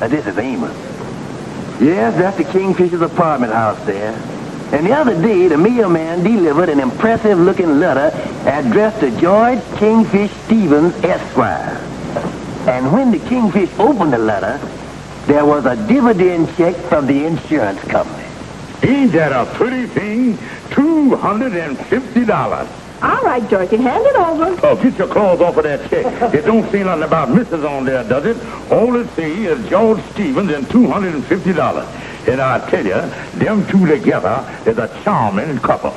This is Amos. Yes, that's the Kingfisher's apartment house there. And the other day, the mailman delivered an impressive-looking letter addressed to George Kingfish Stevens, Esquire. And when the Kingfish opened the letter, there was a dividend check from the insurance company. Ain't that a pretty thing? $250. All right, Georgie, hand it over. Oh, get your claws off of that check. It don't say nothing about Mrs. on there, does it? All it says is George Stevens and $250. And I tell you, them two together is a charming couple.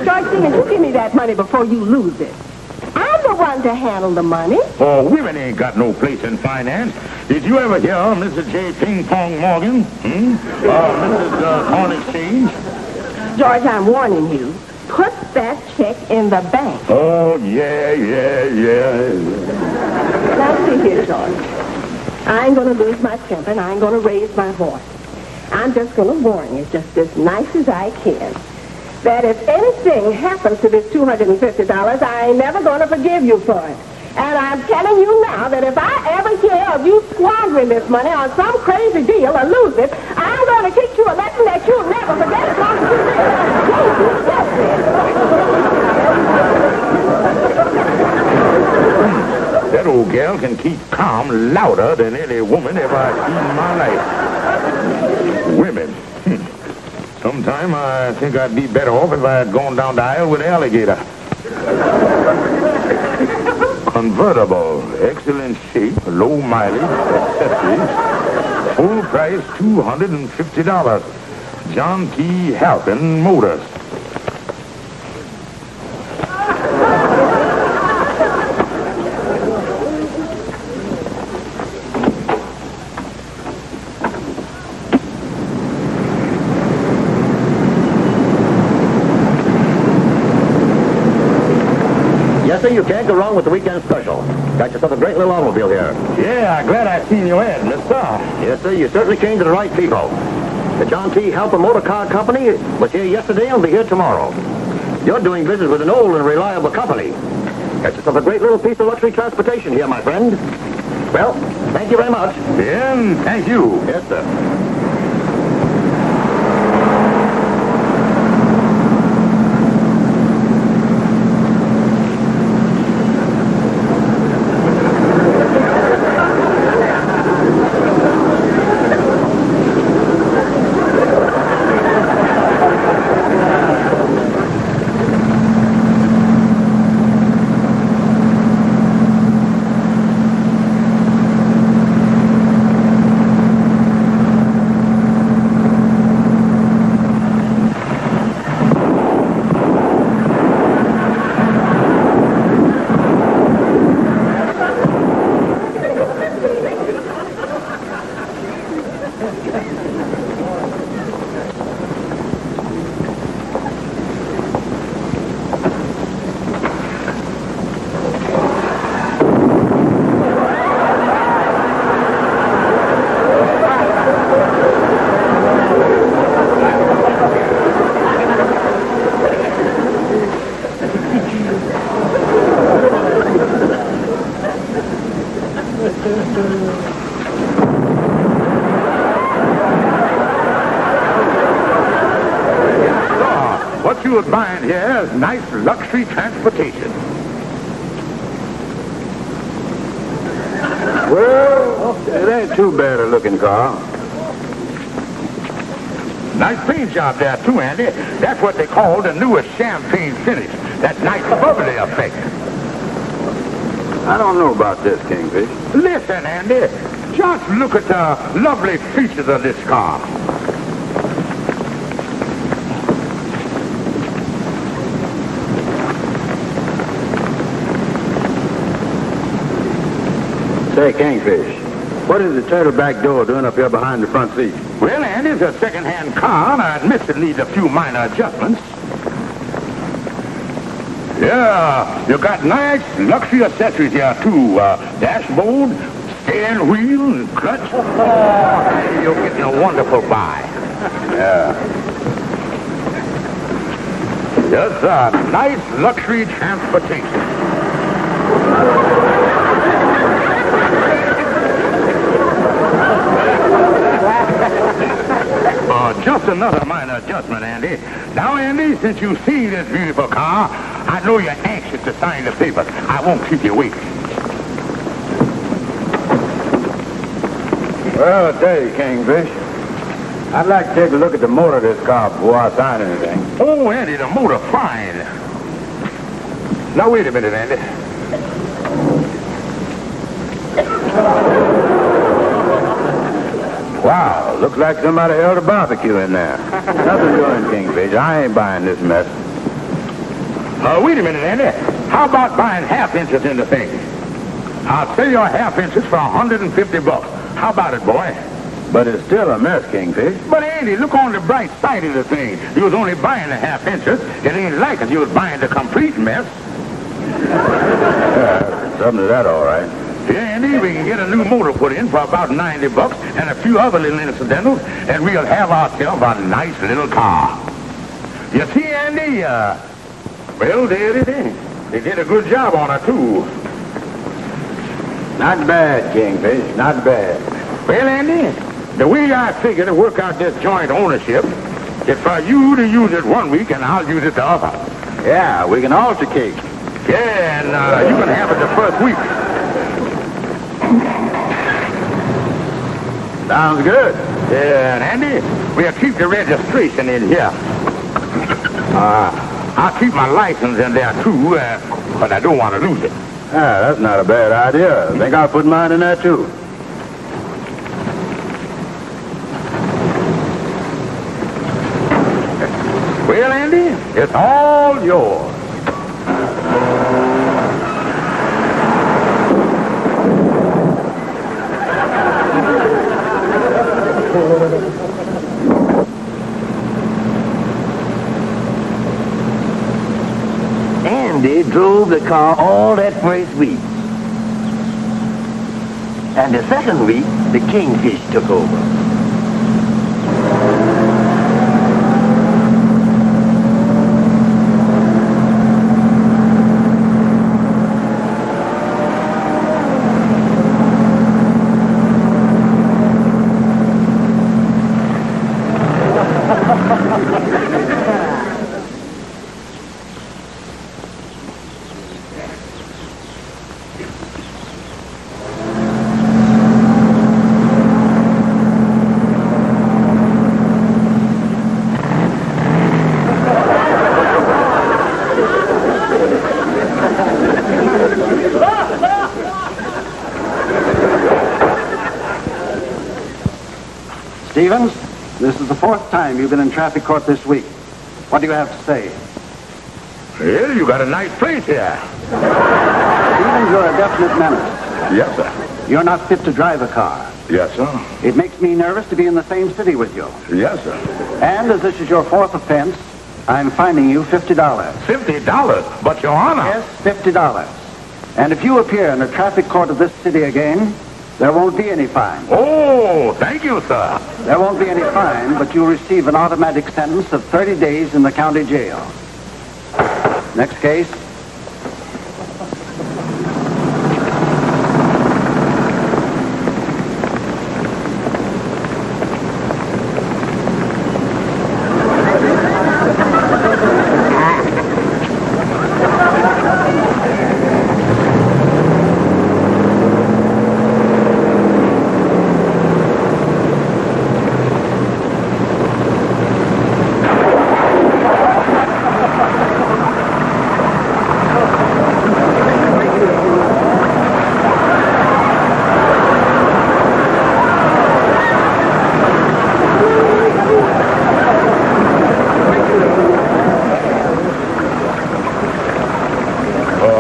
George, you give me that money before you lose it. I'm the one to handle the money. Oh, women ain't got no place in finance. Did you ever hear Mrs. J. Ping Pong Morgan? Mrs. Corn Exchange? George, I'm warning you. Put that check in the bank. Oh, yeah. Now, see here, George. I ain't going to lose my temper, and I ain't going to raise my voice. I'm just going to warn you, just as nice as I can, that if anything happens to this $250, I ain't never going to forgive you for it. And I'm telling you now that if I ever hear of you squandering this money on some crazy deal or lose it, I'm going to teach you a lesson that you'll never forget as long as you live. That old gal can keep calm louder than any woman ever I've seen in my life. Women. Sometime I think I'd be better off if I had gone down the aisle with an alligator. Convertible, excellent shape, low mileage, accessories, full price $250. John T. Halpin Motors. Yes, sir, you can't go wrong with the weekend special. Got yourself a great little automobile here. Yeah, glad I seen your ad, mister. Yes, sir, you certainly came to the right people. The John T. Halpin Motor Car Company was here yesterday and will be here tomorrow. You're doing business with an old and reliable company. Got yourself a great little piece of luxury transportation here, my friend. Well, thank you very much. And thank you. Yes, sir. What you would find here is nice luxury transportation. Well, it ain't too bad a looking car. Nice paint job there, too, Andy. That's what they call the newest champagne finish. That nice bubbly effect. I don't know about this, Kingfish. Listen, Andy. Just look at the lovely features of this car. Say, Kingfish, what is the turtleback door doing up here behind the front seat? Well, Andy, it's a second-hand car, and I admit it needs a few minor adjustments. Yeah, you got nice luxury accessories here, too. Dashboard, steering wheel, and clutch. Oh, you're getting a wonderful buy. Yeah. Just a nice luxury transportation. just another minor adjustment, Andy. Now, Andy, since you see this beautiful car, I know you're anxious to sign the papers. I won't keep you waiting. Well, I'll tell you, Kingfish, I'd like to take a look at the motor of this car before I sign anything. Oh, Andy, the motor, fine. Now, wait a minute, Andy. Wow, looks like somebody held a barbecue in there. Nothing doing, Kingfish. I ain't buying this mess. Wait a minute, Andy. How about buying half inches in the thing? I'll sell you half inches for $150. How about it, boy? But it's still a mess, Kingfish. But, Andy, look on the bright side of the thing. You was only buying the half inches. It ain't like it. You was buying the complete mess. Yeah, something to that, all right. Yeah, Andy, we can get a new motor put in for about $90 and a few other little incidentals, and we'll have ourselves a nice little car. You see, Andy, well, there it is. They did a good job on it, too. Not bad, Kingfish, not bad. Well, Andy, the way I figure to work out this joint ownership is for you to use it one week and I'll use it the other. Yeah, we can alternate. Yeah, and you can have it the first week. Sounds good. Yeah, and Andy, we'll keep the registration in here. I'll keep my license in there, too, but I don't want to lose it. Ah, that's not a bad idea. I think I'll put mine in there, too. Well, Andy, it's all yours. Andy drove the car all that first week. And the second week, the Kingfish took over. Stevens, this is the fourth time you've been in traffic court this week. What do you have to say? Well, you got a nice place here. Stevens, you're a definite menace. Yes, sir. You're not fit to drive a car. Yes, sir. It makes me nervous to be in the same city with you. Yes, sir. And as this is your fourth offense, I'm fining you $50. $50? But, Your Honor... Yes, $50. And if you appear in the traffic court of this city again, there won't be any fine. Oh, thank you, sir. There won't be any fine, but you'll receive an automatic sentence of 30 days in the county jail. Next case.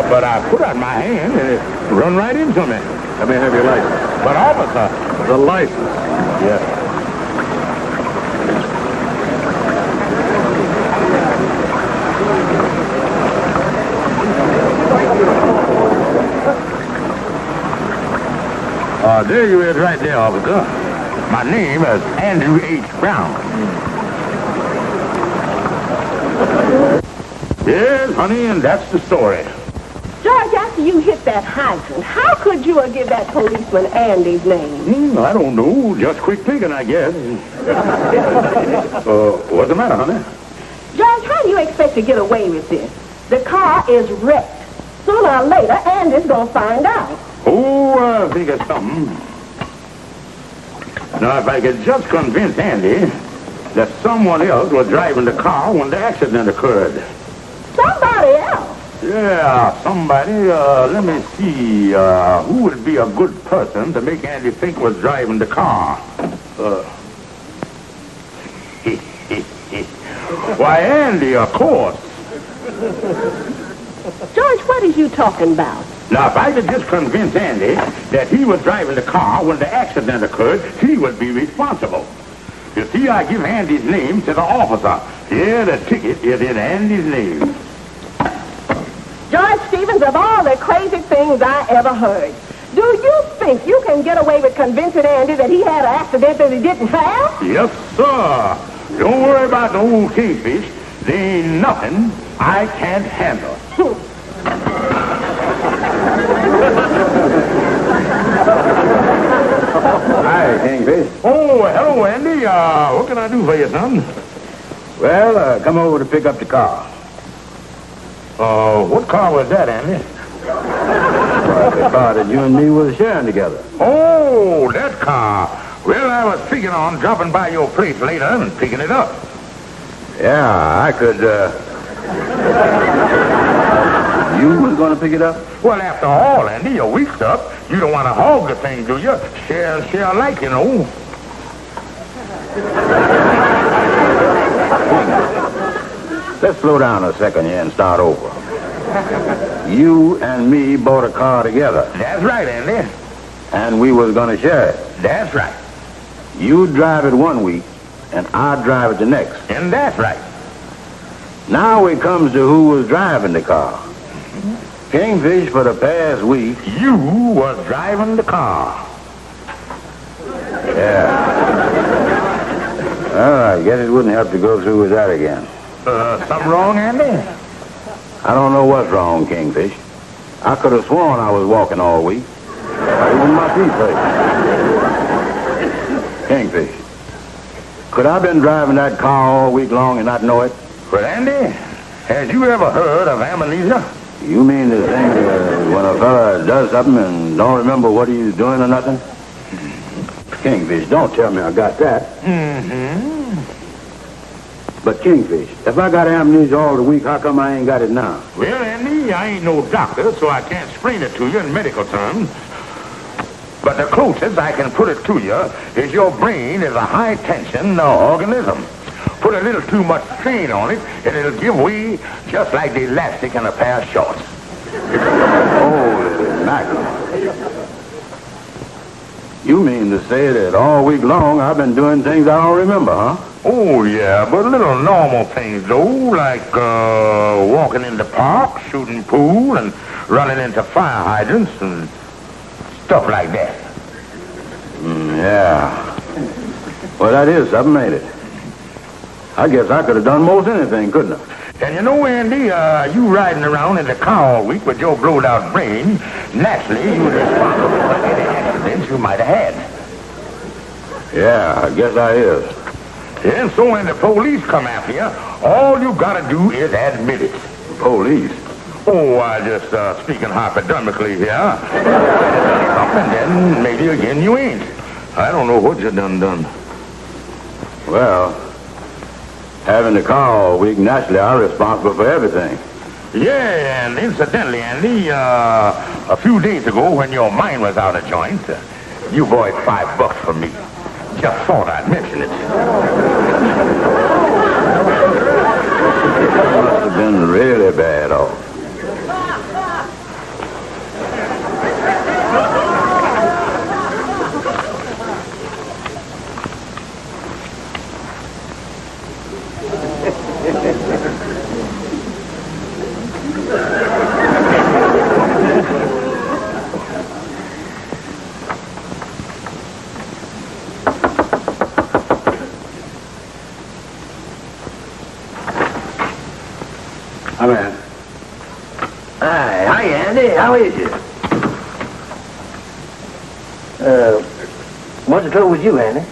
But I put out my hand and it run right into me. Let me have your license. But, officer... The license. Yes. There you is right there, officer. My name is Andrew H. Brown. Yes, honey, and that's the story. George, I after you hit that hydrant, how could you give that policeman Andy's name? I don't know. Just quick thinking, I guess. What's the matter, honey? George, how do you expect to get away with this? The car is wrecked. Sooner or later, Andy's going to find out. Oh, I think of something. Now, if I could just convince Andy that someone else was driving the car when the accident occurred. Somebody else? Yeah, somebody. Let me see. Who would be a good person to make Andy think was driving the car? Why, Andy, of course. George, what are you talking about? Now, if I could just convince Andy that he was driving the car when the accident occurred, he would be responsible. You see, I give Andy's name to the officer. Here, the ticket is in Andy's name. George Stevens, of all the crazy things I ever heard, do you think you can get away with convincing Andy that he had an accident that he didn't have? Yes, sir. Don't worry about the old kingfish. There ain't nothing I can't handle. Hi, Kingfish. Oh, hello, Andy. What can I do for you, son? Well, come over to pick up the car. What car was that, Andy? The car that you and me were sharing together. Oh, that car. Well, I was figuring on dropping by your place later and picking it up. Yeah, I could, You was going to pick it up? Well, after all, Andy, your week's up. You don't want to hog the thing, do you? Share alike, you know. Let's slow down a second here and start over. You and me bought a car together. That's right, Andy. And we was going to share it. That's right. You drive it one week, and I drive it the next. And that's right. Now it comes to who was driving the car. Kingfish, for the past week... You was driving the car. Yeah. Well, I guess it wouldn't have to go through with that again. Something wrong, Andy? I don't know what's wrong, Kingfish. I could have sworn I was walking all week. Even my feet hurt. Kingfish, could I have been driving that car all week long and not know it? Well, Andy, have you ever heard of amnesia? You mean the thing when a fella does something and don't remember what he's doing or nothing? Kingfish, don't tell me I got that. Mm-hmm. But Kingfish, if I got amnesia all the week, how come I ain't got it now? Well, Andy, I ain't no doctor, so I can't explain it to you in medical terms. But the closest I can put it to you is your brain is a high-tension organism. Put a little too much strain on it, and it'll give way just like the elastic in a pair of shorts. Holy mackerel. You mean to say that all week long I've been doing things I don't remember, huh? Oh, yeah, but little normal things, though, like walking in the park, shooting pool, and running into fire hydrants and stuff like that. Yeah. Well, that is something, ain't it? I guess I could have done most anything, couldn't I? And you know, Andy, you riding around in the car all week with your blowed-out brain, naturally, you're responsible for any accidents you might have had. Yeah, I guess I is. And so when the police come after you, all you gotta do is admit it. Police? Oh, I just speaking hypodermically here. And then maybe again you ain't. I don't know what you done. Well, having the car all week, naturally, I'm responsible for everything. Yeah, and incidentally, Andy, a few days ago when your mind was out of joint, you borrowed $5 from me. Just thought I'd mention it. Must have been really bad off. Come in. Hi, Andy. How is you? What's the trouble with you, Andy?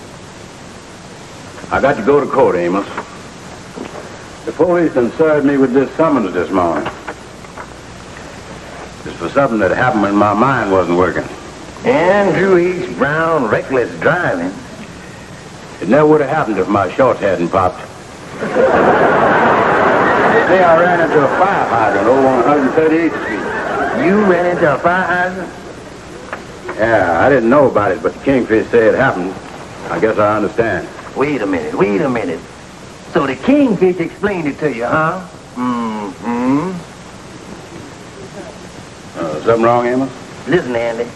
I got to go to court, Amos. The police done served me with this summons this morning. It's for something that happened when my mind wasn't working. Andrew H. Brown, reckless driving. It never would have happened if my shorts hadn't popped. Today I ran into a fire hydrant over on 138th Street. You ran into a fire hydrant? Yeah, I didn't know about it, but the Kingfish said it happened. I guess I understand. Wait a minute. So the Kingfish explained it to you, huh? Mm-hmm. Something wrong, Amos? Listen, Andy.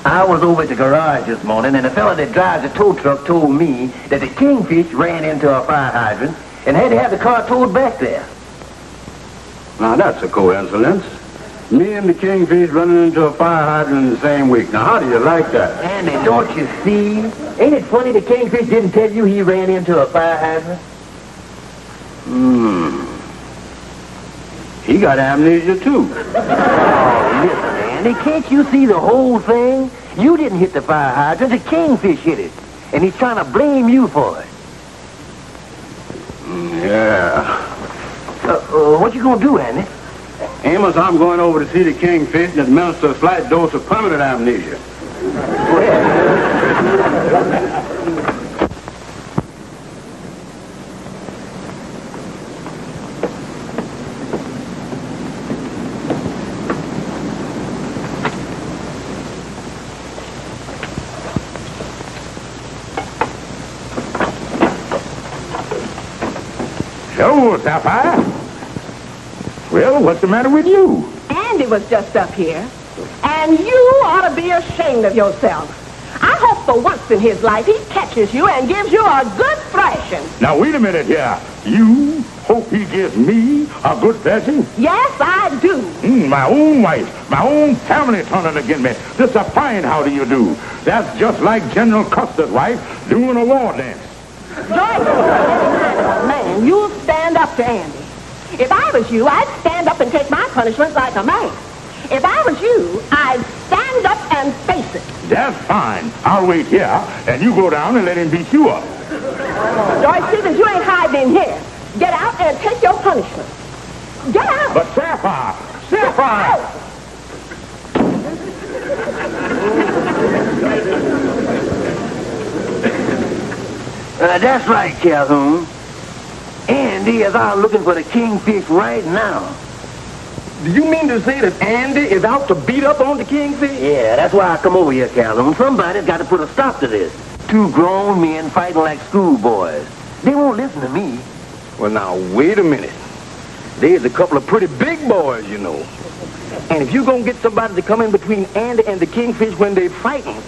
I was over at the garage this morning, and the fella that drives the tow truck told me that the Kingfish ran into a fire hydrant and had to have the car towed back there. Now, that's a coincidence. Me and the Kingfish running into a fire hydrant in the same week. Now, how do you like that? Andy, don't you see? Ain't it funny the Kingfish didn't tell you he ran into a fire hydrant? He got amnesia, too. Oh, listen, Andy, can't you see the whole thing? You didn't hit the fire hydrant, the Kingfish hit it. And he's trying to blame you for it. Yeah. What you gonna do, Andy? Amos, I'm going over to see the Kingfish and administer a slight dose of permanent amnesia. Hello, Sapphire. Well, what's the matter with you? Andy was just up here. And you ought to be ashamed of yourself. I hope for once in his life he catches you and gives you a good thrashing. Now, wait a minute here. You hope he gives me a good thrashing? Yes, I do. My own wife, my own family turning against me. Just a fine how do you do. That's just like General Custer's wife doing a war dance. Joyce, man, you'll stand up to Andy. If I was you, I'd stand up and take my punishment like a man. If I was you, I'd stand up and face it. That's fine. I'll wait here, and you go down and let him beat you up. Joyce Stevens, you ain't hiding in here. Get out and take your punishment. Get out. But Sapphire! That's right, Calhoun. Andy is out looking for the Kingfish right now. Do you mean to say that Andy is out to beat up on the Kingfish? Yeah, that's why I come over here, Calhoun. Somebody's got to put a stop to this. Two grown men fighting like schoolboys. They won't listen to me. Well, now, wait a minute. There's a couple of pretty big boys, you know. And if you're going to get somebody to come in between Andy and the Kingfish when they're fighting,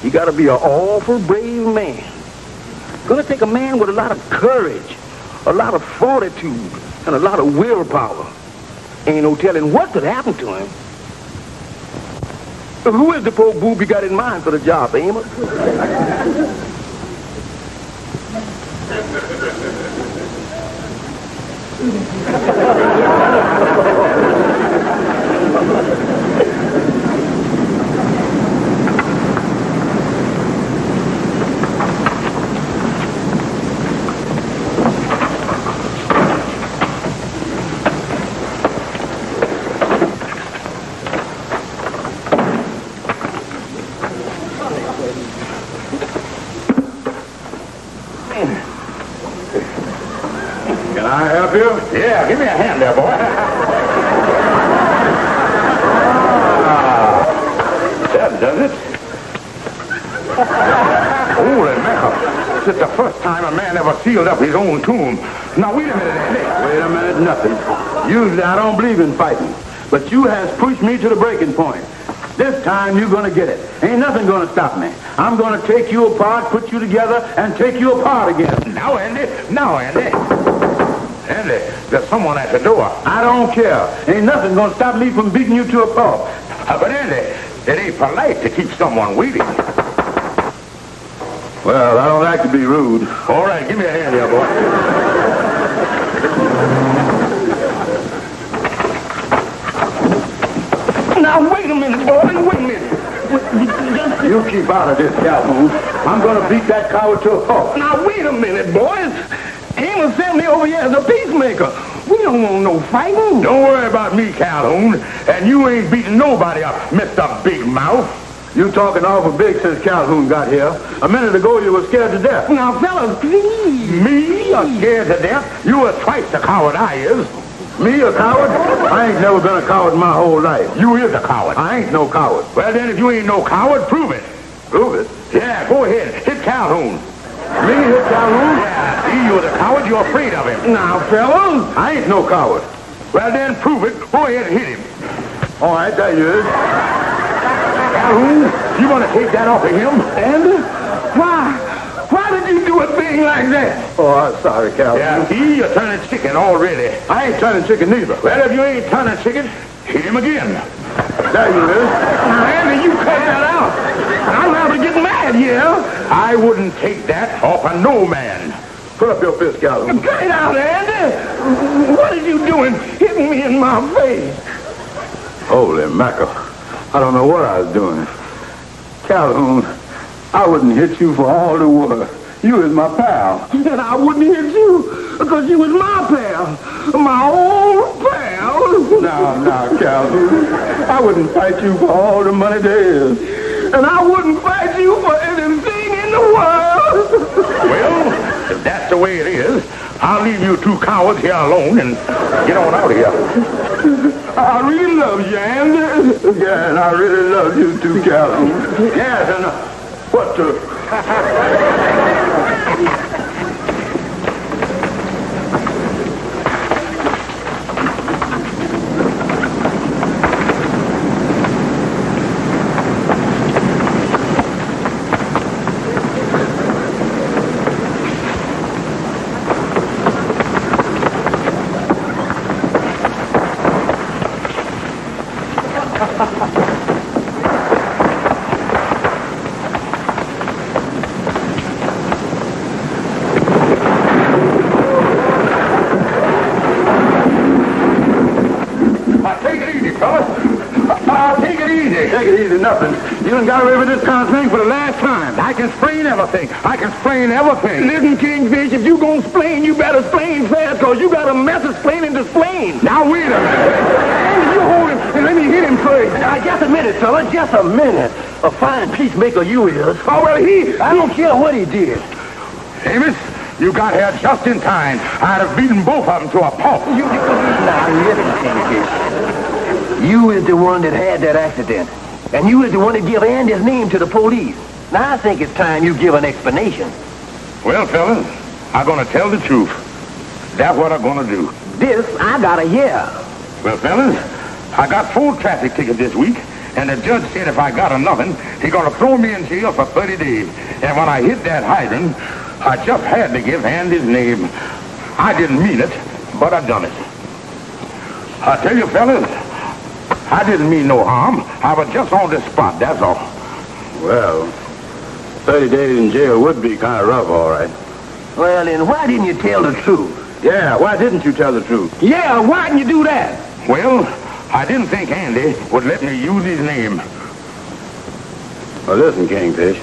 you got to be an awful brave man. Gonna take a man with a lot of courage, a lot of fortitude, and a lot of willpower. Ain't no telling what could happen to him. Who is the poor boob you got in mind for the job, Amos? Can I help you? Yeah, give me a hand there, boy. That does it. Holy mackerel. This is the first time a man ever sealed up his own tomb. Now, wait a minute, Andy. Wait a minute, nothing. Usually I don't believe in fighting, but you has pushed me to the breaking point. This time you're gonna get it. Ain't nothing gonna stop me. I'm gonna take you apart, put you together, and take you apart again. Now, Andy. Andy, there's someone at the door. I don't care. Ain't nothing gonna stop me from beating you to a pulp. But Andy, it ain't polite to keep someone waiting. Well, I don't like to be rude. All right, give me a hand here, boy. wait a minute, boy. Wait a minute. You keep out of this, Calhoun. I'm going to beat that coward to a pulp. Now, wait a minute, boys. Amos sent me over here as a peacemaker. We don't want no fighting. Don't worry about me, Calhoun. And you ain't beating nobody up, Mr. Big Mouth. You talking awful big since Calhoun got here. A minute ago, you were scared to death. Now, fellas, please. Me? You're scared to death? You were twice the coward I is. Me, a coward? I ain't never been a coward my whole life. You is a coward. I ain't no coward. Well, then, if you ain't no coward, prove it. Prove it? Yeah, go ahead. Hit Calhoun. Me hit Calhoun? Yeah, see, you're the coward. You're afraid of him. Now, fellas. I ain't no coward. Well, then, prove it. Go ahead and hit him. All right, there you is. Calhoun, you want to take that off of him? And why did you do a thing like that? Oh, I'm sorry, Calhoun. Yeah, see, you're turning chicken already. I ain't turning chicken neither. Well, if you ain't turning chicken, hit him again. There you is. Now, Andy, you cut that out. I'm liable to get mad here. I wouldn't take that off of no man. Put up your fist, Calhoun. Cut it out, Andy. What are you doing hitting me in my face? Holy mackerel. I don't know what I was doing. Calhoun, I wouldn't hit you for all the world. You is my pal. And I wouldn't hit you because you was my pal. My old pal. Now, Calhoun, I wouldn't fight you for all the money there is. And I wouldn't fight you for anything in the world. Well, if that's the way it is, I'll leave you two cowards here alone and get on out of here. I really love you, Andy. Yeah, and I really love you too, Calhoun. Yes, and what the... Nothing. You done got away with this kind of thing for the last time. I can explain everything. I can explain everything. Listen, Kingfish, if you gonna explain, you better explain fast, because you got a mess explaining to explain. Now, wait a minute. Andy, you hold him and let me hit him first. Now, just a minute, fella, just a minute. A fine peacemaker you is. Oh, well, I don't care what he did. Amos, you got here just in time. I'd have beaten both of them to a pulp. Now, listen, Kingfish. You is the one that had that accident. And you is the one that give Andy's name to the police. Now, I think it's time you give an explanation. Well, fellas, I'm going to tell the truth. That's what I'm going to do. This, I gotta hear. Well, fellas, I got 4 traffic tickets this week, and the judge said if I got another, he's going to throw me in jail for 30 days. And when I hit that hydrant, I just had to give Andy's name. I didn't mean it, but I done it. I tell you, fellas, I didn't mean no harm. I was just on the spot, that's all. Well, 30 days in jail would be kind of rough, all right. Well, then why didn't you tell the truth? Yeah, why didn't you tell the truth? Yeah, why didn't you do that? Well, I didn't think Andy would let me use his name. Well, listen, Kingfish.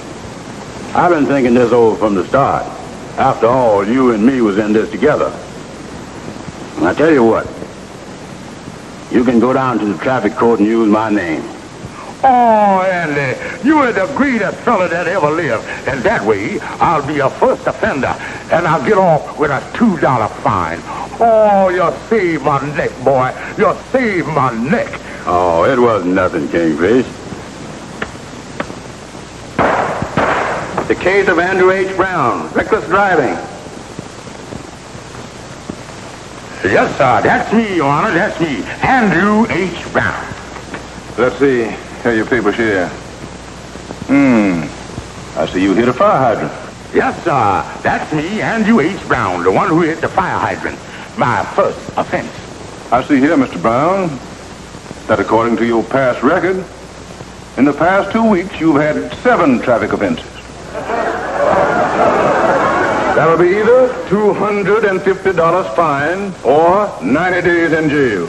I've been thinking this over from the start. After all, you and me was in this together. And I tell you what. You can go down to the traffic court and use my name. Oh, Andy, you are the greatest fella that ever lived. And that way, I'll be a first offender, and I'll get off with a $2 fine. Oh, you saved my neck, boy. You saved my neck. Oh, it wasn't nothing, Kingfish. The case of Andrew H. Brown, reckless driving. Yes, sir. That's me, Your Honor. That's me. Andrew H. Brown. Let's see. Here your papers here. I see you hit a fire hydrant. Yes, sir. That's me, Andrew H. Brown, the one who hit the fire hydrant. My first offense. I see here, Mr. Brown, that according to your past record, in the past 2 weeks, you've had 7 traffic offenses. That'll be either $250 fine or 90 days in jail.